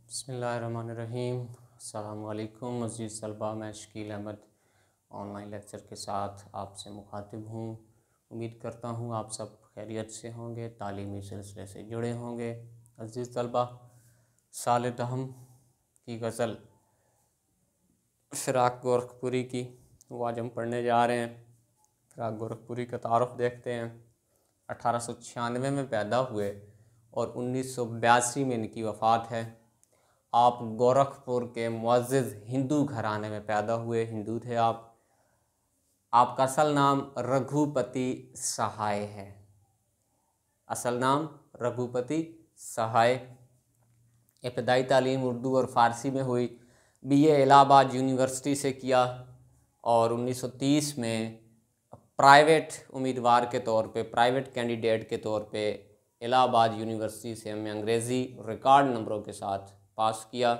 बिस्मिल्लाहिर्रहमानिर्रहीम। अस्सलामुअलैकुम अज़ीज़ तलबा, मैं शकील अहमद ऑनलाइन लेक्चर के साथ आपसे मुखातिब हूँ। उम्मीद करता हूँ आप सब खैरियत से होंगे, तालीमी सिलसिले से जुड़े होंगे। अज़ीज़ तलबा, साल दहम की गज़ल फ़िराक गोरखपुरी की वो आज हम पढ़ने जा रहे हैं। फ़िराक गोरखपुरी का तारुफ़ देखते हैं। 1896 में पैदा हुए और 1982 में इनकी वफ़ात है। आप गोरखपुर के मुअज़्ज़िज़ हिंदू घराने में पैदा हुए, हिंदू थे आप। आपका असल नाम रघुपति सहाय है। असल नाम रघुपति सहाय। इब्तदाई तालीम उर्दू और फ़ारसी में हुई। बीए इलाहाबाद यूनिवर्सिटी से किया और 1930 में प्राइवेट उम्मीदवार के तौर पे, प्राइवेट कैंडिडेट के तौर पे इलाहाबाद यूनिवर्सिटी से हमें अंग्रेज़ी रिकॉर्ड नंबरों के साथ पास किया।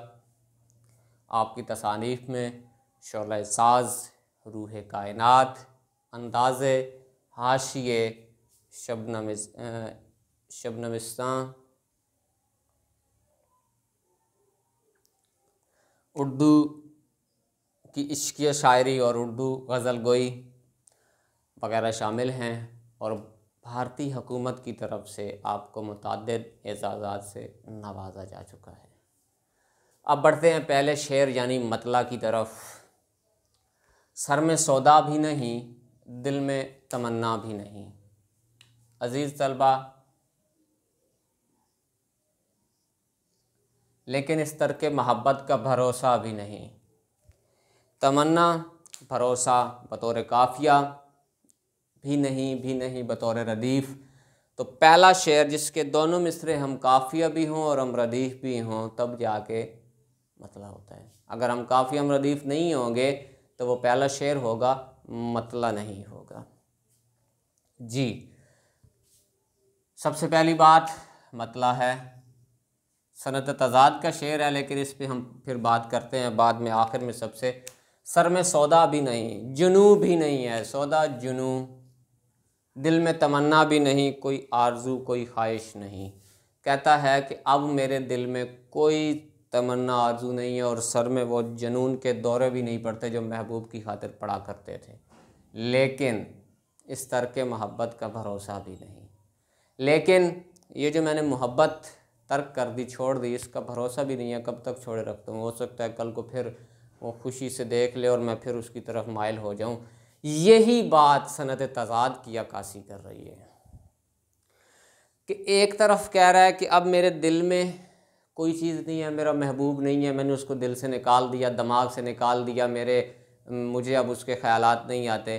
आपकी तसानीफ़ में शोला साज, रूह कायनात, अंदाज़े, हाशिए, शबनमिस्तां, उर्दू की इश्किया शायरी और उर्दू गज़ल गोई वगैरह शामिल हैं और भारतीय हुकूमत की तरफ से आपको मुतअद्दिद एज़ाज़ात से नवाजा जा चुका है। अब बढ़ते हैं पहले शेर यानी मतला की तरफ। सर में सौदा भी नहीं, दिल में तमन्ना भी नहीं। अज़ीज़ तलबा, लेकिन इस तरह के मोहब्बत का भरोसा भी नहीं। तमन्ना, भरोसा बतौर काफ़िया भी नहीं बतौर रदीफ़। तो पहला शेर जिसके दोनों मिसरे हम काफ़िया भी हों और हम रदीफ़ भी हों, तब जाके मतला होता है। अगर हम काफ़िया हम रदीफ़ नहीं होंगे तो वो पहला शेर होगा, मतला नहीं होगा। जी, सबसे पहली बात मतला है। सनत तज़ाद का शेर है, लेकिन इस पर हम फिर बात करते हैं बाद में, आखिर में। सबसे सर में सौदा भी नहीं, जुनू भी नहीं है, सौदा जुनू। दिल में तमन्ना भी नहीं, कोई आरजू कोई ख्वाहिश नहीं। कहता है कि अब मेरे दिल में कोई तमन्ना आरजू नहीं है और सर में वो जुनून के दौरे भी नहीं पड़ते जो महबूब की खातिर पड़ा करते थे। लेकिन इस तरह के मोहब्बत का भरोसा भी नहीं। लेकिन ये जो मैंने मोहब्बत तर्क कर दी, छोड़ दी, इसका भरोसा भी नहीं है कब तक छोड़े रखता हूँ। हो सकता है कल को फिर वो खुशी से देख ले और मैं फिर उसकी तरफ माइल हो जाऊँ। यही बात सनत तज़ाद की अक्कासी कर रही है कि एक तरफ कह रहा है कि अब मेरे दिल में कोई चीज़ नहीं है, मेरा महबूब नहीं है, मैंने उसको दिल से निकाल दिया, दिमाग से निकाल दिया, मुझे अब उसके ख़यालात नहीं आते।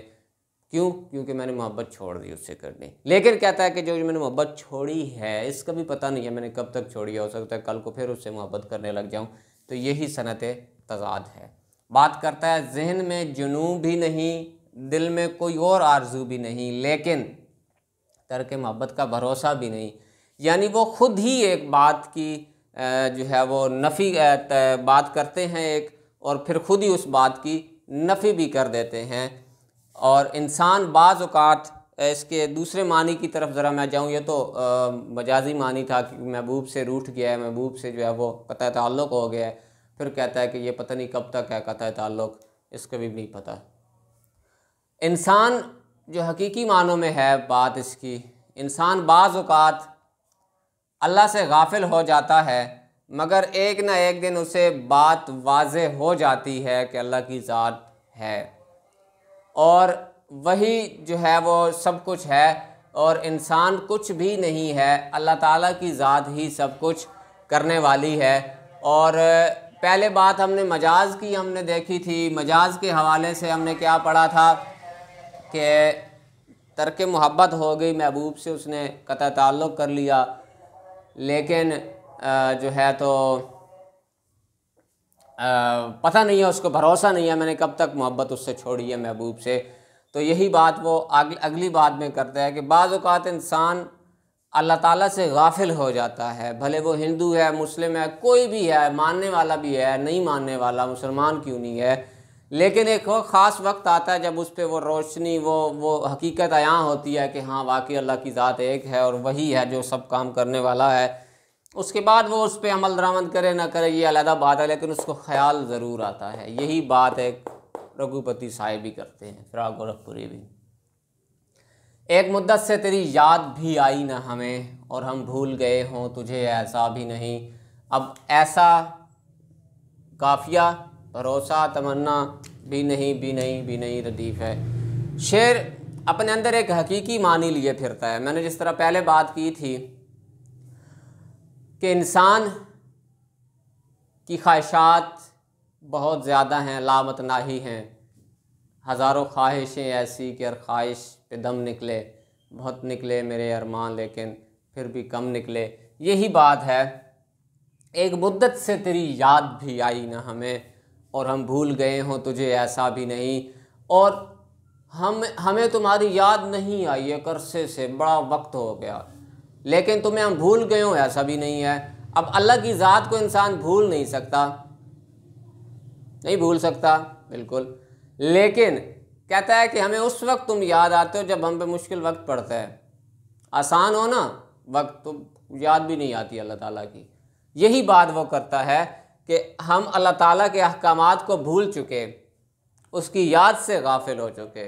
क्यों? क्योंकि मैंने मोहब्बत छोड़ दी उससे करनी। लेकिन कहता है कि जो मैंने मोहब्बत छोड़ी है इसका भी पता नहीं है मैंने कब तक छोड़ी है, हो सकता है कल को फिर उससे मोहब्बत करने लग जाऊं। तो यही सनत तज़ाद है। बात करता है जहन में जुनू भी नहीं, दिल में कोई और आरजू भी नहीं, लेकिन तरक मोहब्बत का भरोसा भी नहीं। यानी वो खुद ही एक बात की जो है वो नफ़ी बात करते हैं एक, और फिर खुद ही उस बात की नफ़ी भी कर देते हैं। और इंसान बाज़ औक़ात इसके दूसरे मानी की तरफ ज़रा मैं जाऊँ, ये तो मजाजी मानी था कि महबूब से रूठ गया है, महबूब से जो है वो क़त्अ ताल्लुक़ हो गया है। फिर कहता है कि ये पता नहीं कब तक है क़त्अ ताल्लुक़, इसका भी नहीं पता। इंसान जो हकीकी मानों में है बात इसकी, इंसान बाज़ औक़ात अल्लाह से गाफिल हो जाता है, मगर एक ना एक दिन उसे बात वाज़े हो जाती है कि अल्लाह की ज़ात है और वही जो है वो सब कुछ है और इंसान कुछ भी नहीं है। अल्लाह ताला की ज़ात ही सब कुछ करने वाली है। और पहले बात हमने मजाज की हमने देखी थी। मजाज के हवाले से हमने क्या पढ़ा था कि तरक मोहब्बत हो गई, महबूब से उसने क़त्अ ताल्लुक़ कर लिया, लेकिन जो है तो पता नहीं है, उसको भरोसा नहीं है मैंने कब तक मोहब्बत उससे छोड़ी है, महबूब से। तो यही बात वो अगली बात में करता है कि बाज़ औक़ात इंसान अल्लाह ताला से गाफिल हो जाता है, भले वो हिंदू है, मुस्लिम है, कोई भी है, मानने वाला भी है, नहीं मानने वाला, मुसलमान क्यों नहीं है, लेकिन एक वो ख़ास वक्त आता है जब उस पर वो रोशनी, वो हकीकत आयां होती है कि हाँ वाकई अल्लाह की ज़ात एक है और वही है जो सब काम करने वाला है। उसके बाद वो उस पर अमल दरामद करे ना करे ये अलग बात है, लेकिन उसको ख्याल ज़रूर आता है। यही बात है रघुपति साहिब भी करते हैं, फिराक गोरखपुरी भी। एक मुद्दत से तेरी याद भी आई न हमें, और हम भूल गए हों तुझे ऐसा भी नहीं। अब ऐसा काफिया, भरोसा, तमन्ना भी नहीं, भी नहीं, भी नहीं रदीफ़ है। शेर अपने अंदर एक हकीकी मानी लिए फिरता है। मैंने जिस तरह पहले बात की थी कि इंसान की ख्वाहिशात बहुत ज़्यादा हैं, लामतनाही हैं। हज़ारों ख्वाहिशें ऐसी कि हर ख्वाहिश पे दम निकले, बहुत निकले मेरे अरमान लेकिन फिर भी कम निकले। यही बात है। एक मुद्दत से तेरी याद भी आई न हमें, और हम भूल गए हों तुझे ऐसा भी नहीं। और हमें तुम्हारी याद नहीं आई एक अरसे से, बड़ा वक्त हो गया, लेकिन तुम्हें हम भूल गए हों ऐसा भी नहीं है। अब अल्लाह की ज़ात को इंसान भूल नहीं सकता, नहीं भूल सकता बिल्कुल, लेकिन कहता है कि हमें उस वक्त तुम याद आते हो जब हम पे मुश्किल वक्त पड़ता है। आसान हो ना वक्त तो याद भी नहीं आती अल्लाह ताला की। यही बात वो करता है कि हम अल्लाह ताला के अहकामात को भूल चुके, उसकी याद से गाफिल हो चुके,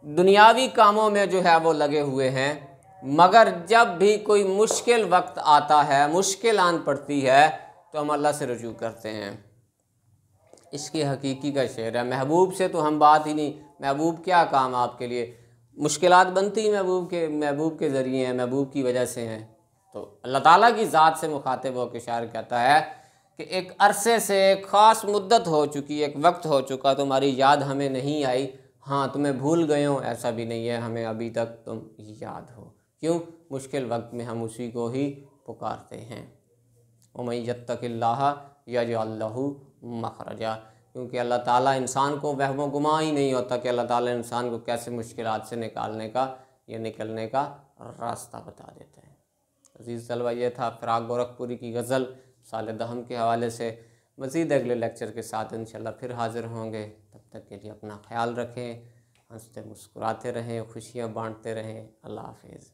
दुनियावी कामों में जो है वो लगे हुए हैं। मगर जब भी कोई मुश्किल वक्त आता है, मुश्किल आन पड़ती है, तो हम अल्लाह से रुजू करते हैं। इसकी हकीकी का शेर है। महबूब से तो हम बात ही नहीं, महबूब क्या काम आपके लिए, मुश्किलात बनती महबूब के ज़रिए हैं, महबूब की वजह से हैं। तो अल्लाह ताला की ज़ात से मुखातिब होकर शायर कहता है कि एक अरसे से एक ख़ास मुद्दत हो चुकी, एक वक्त हो चुका, तुम्हारी याद हमें नहीं आई। हाँ, तुम्हें भूल गए हो ऐसा भी नहीं है, हमें अभी तक तुम याद हो। क्यों? मुश्किल वक्त में हम उसी को ही पुकारते हैं। वमन यत्तक़िल्लाह यजअल लहू मखरजा, क्योंकि अल्लाह ताला इंसान को वहम गुमा ही नहीं होता कि अल्लाह ताला इंसान को कैसे मुश्किलात से निकालने का या निकलने का रास्ता बता देते हैं। अजीज़ तलबा, ये था फिराक गोरखपुरी की गज़ल साल दहम के हवाले से। मज़ीद अगले लेक्चर के साथ इंशाल्लाह फिर हाज़िर होंगे। तब तक के लिए अपना ख्याल रखें, हंसते मुस्कुराते रहें, खुशियाँ बाँटते रहें। अल्लाह हाफ़िज़।